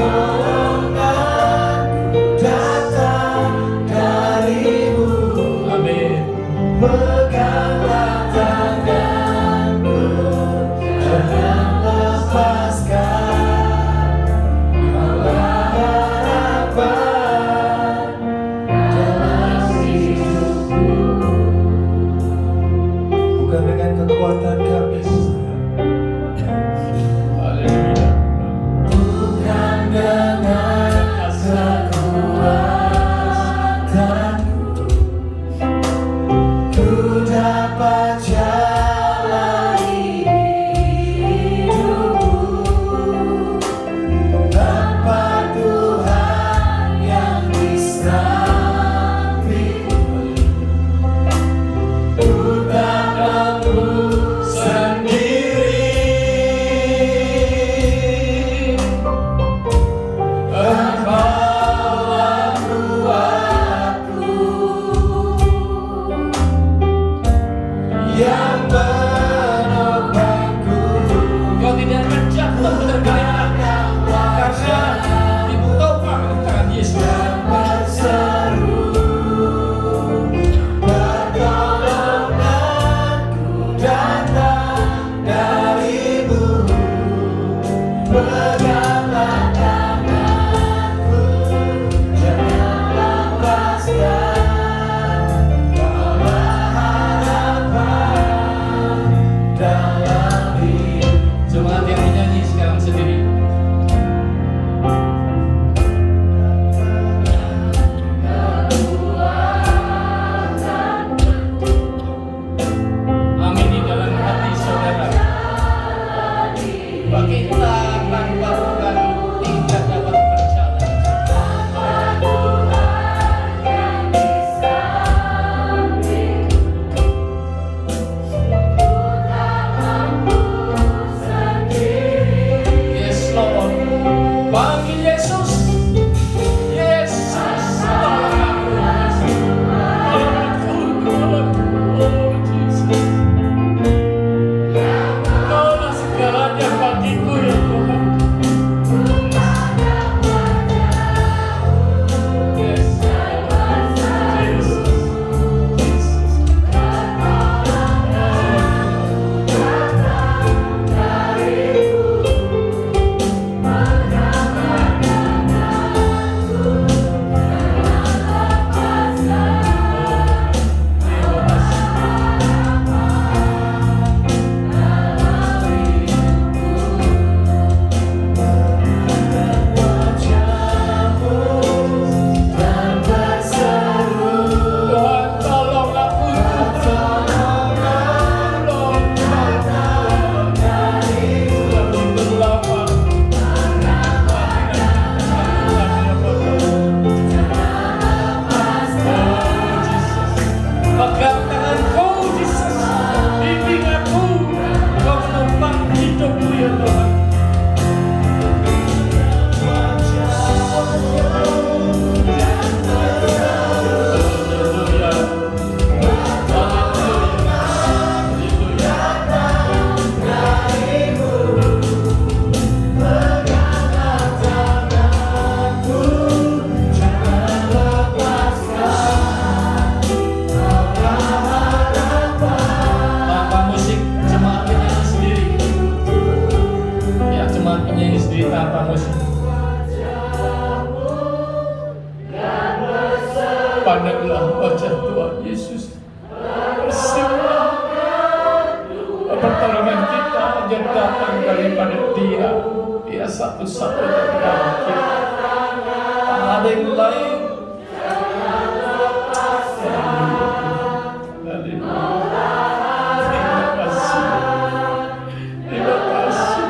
Pandanglah wajah Tuhan Yesus. Berserulah. Pertolongan kita hanya datang daripada Dia. Dia satu-satunya penolong kita. Tak ada yang lain. Terima kasih. Terima kasih.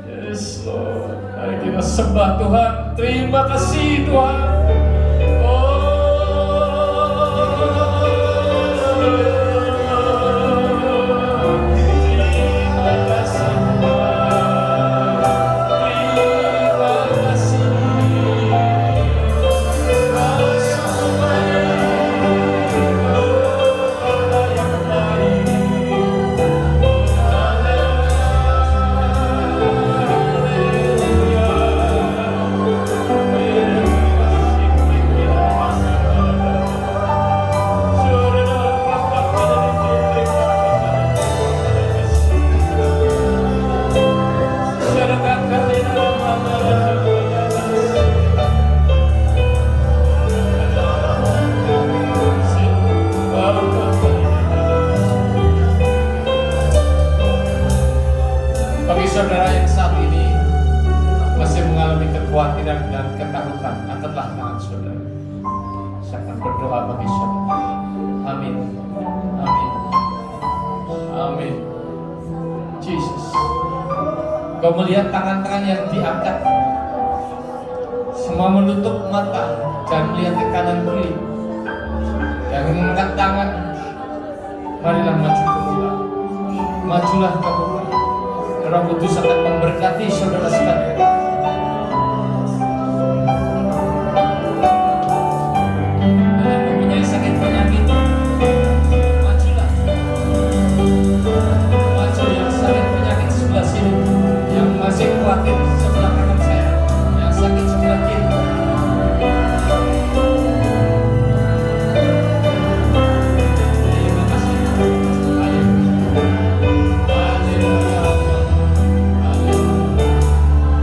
Yes, Lord. Mari kita sembah Tuhan. Terima kasih Tuhan. Bagi saudara yang saat ini masih mengalami kekhawatiran dan ketakutan, angkatlah tangan saudara. Saya akan berdoa bagi saudara. Amin. Amin. Amin. Jesus. Kau melihat tangan-tangan yang diangkat. Semua menutup mata, jangan melihat ke kanan kiri. Yang mengangkat tangan, marilah maju ke depan. Majulah ke depan. Roh Kudus akan memberkati saudara sekalian. Yang mempunyai sakit penyakit, majulah. Maju yang sakit penyakit sebelah sini, yang masih khawatir sebelah kanan saya, yang sakit sebelah kiri. Terima kasih. Haleluya. Haleluya.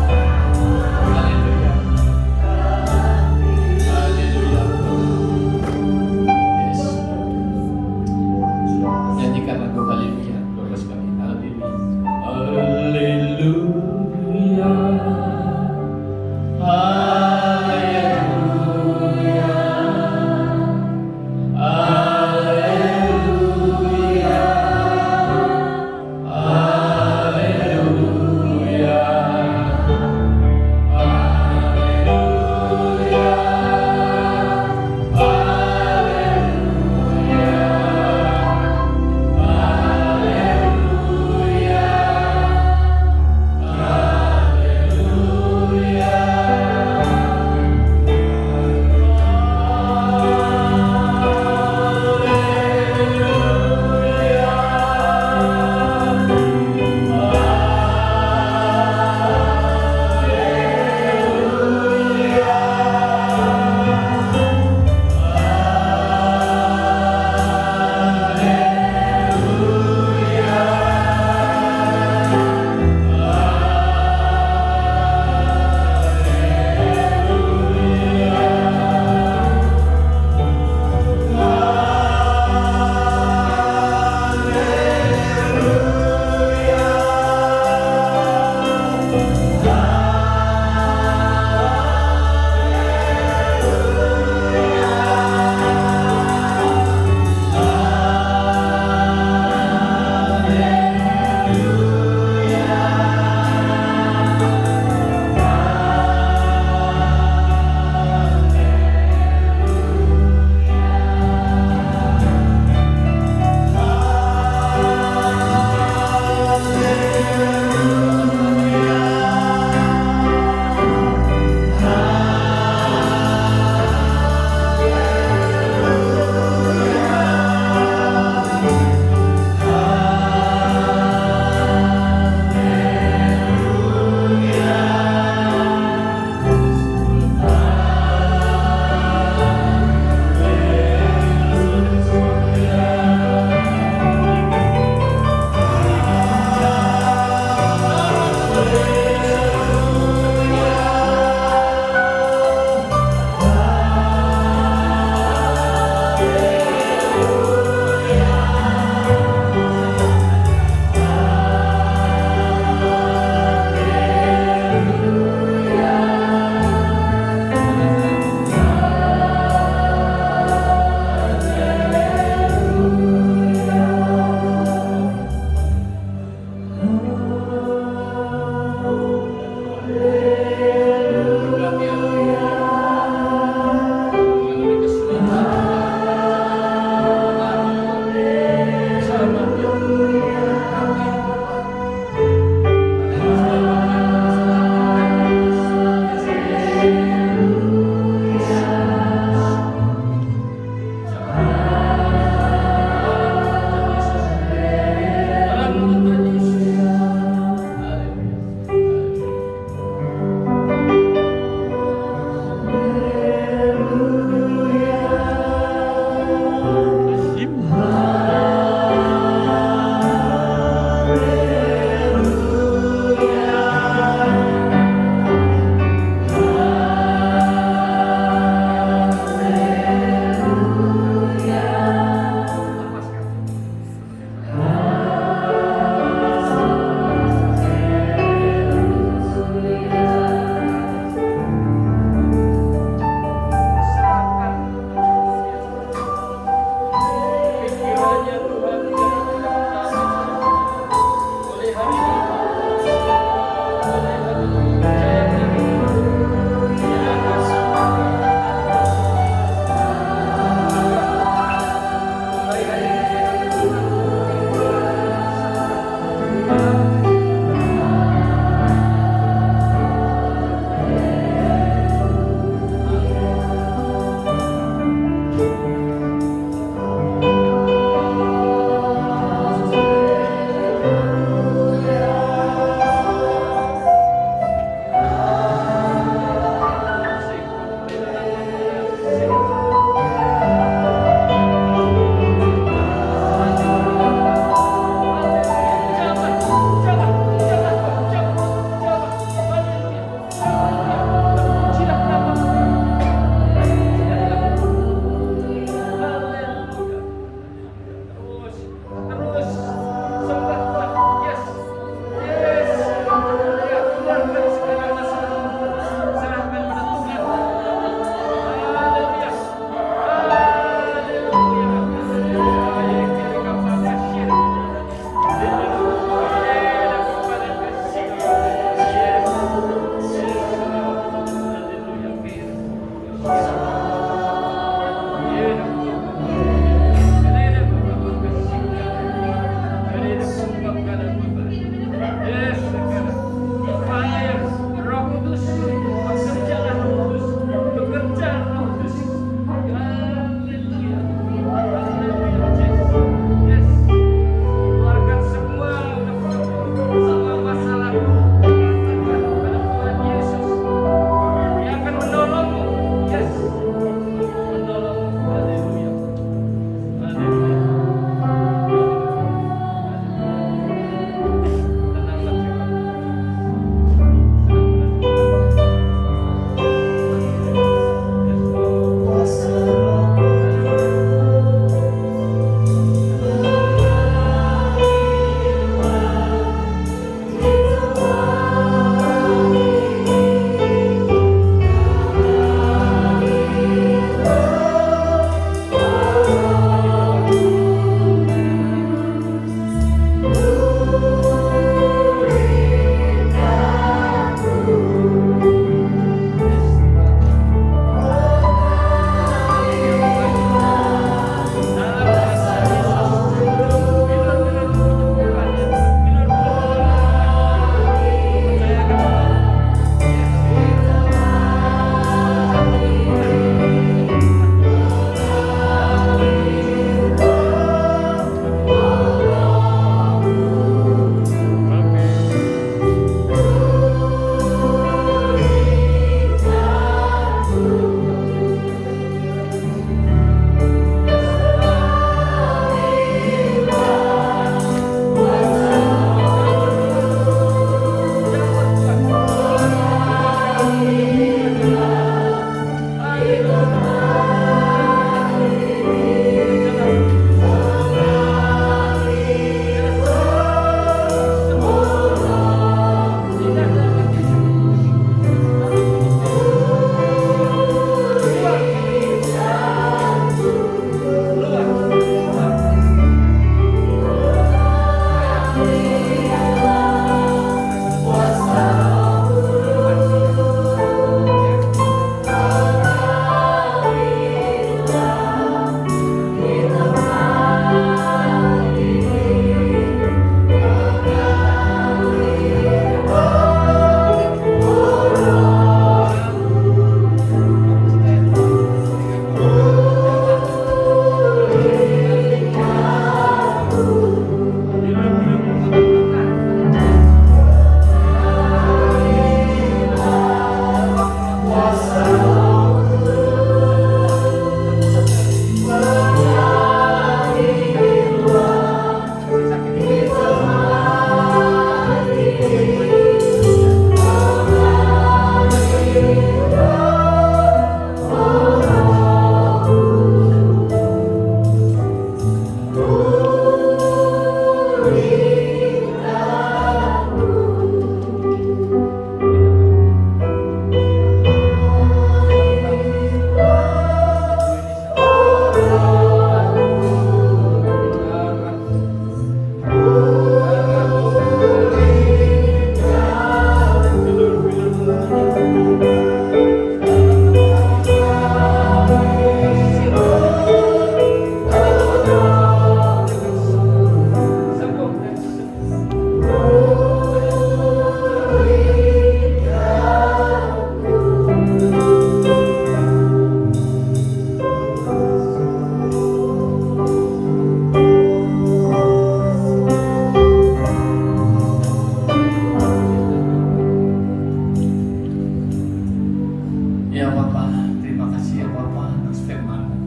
Ya Bapa, terima kasih ya Bapa atas firman-Mu.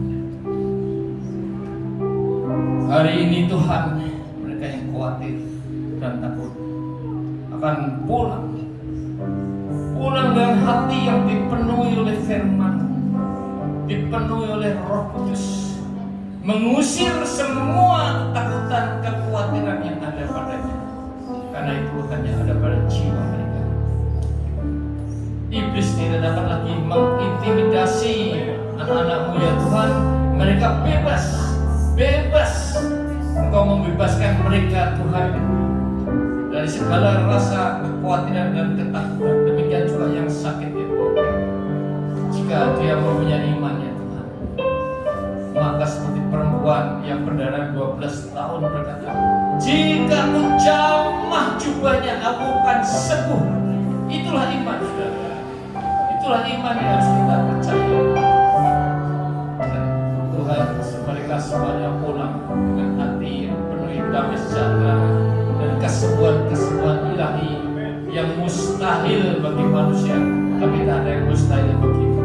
Hari ini Tuhan, mereka yang khawatir dan takut akan pulang dengan hati yang dipenuhi oleh firman-Mu, dipenuhi oleh Roh Kudus, mengusir semua ketakutan, kekhawatiran yang ada padanya, karena itu hanya ada pada jiwa mereka. Iblis tidak dapat lagi mengintimidasi anak-anak-Mu ya Tuhan. Mereka bebas. Engkau membebaskan mereka Tuhan dari segala rasa kekhawatiran dan ketakutan. Demikian juga yang sakit itu, jika dia mempunyai iman ya Tuhan, maka seperti perempuan yang berdarah 12 tahun berkata, jika aku jamah jubahnya, aku akan sembuh. Itulah iman, saudara. Itulah iman yang harus kita percaya. Dan Tuhan, mereka semuanya pulang dengan hati yang penuh damai sejahtera dan kesembuhan ilahi yang mustahil bagi manusia, tapi tak ada yang mustahil bagimu.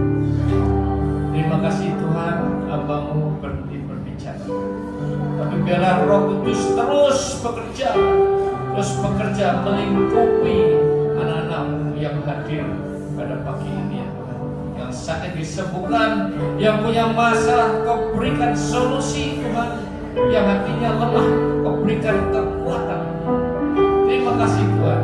Terima kasih Tuhan, Hamba-Mu berhenti berbicara, tapi biarlah Roh Kudus terus bekerja melingkupi anak-anak-Mu yang hadir pada pagi ini ya Tuhan. Yang sakit disembuhkan, yang punya masalah Kau berikan solusi Tuhan, yang hatinya lemah Kau berikan kekuatan. Terima kasih Tuhan,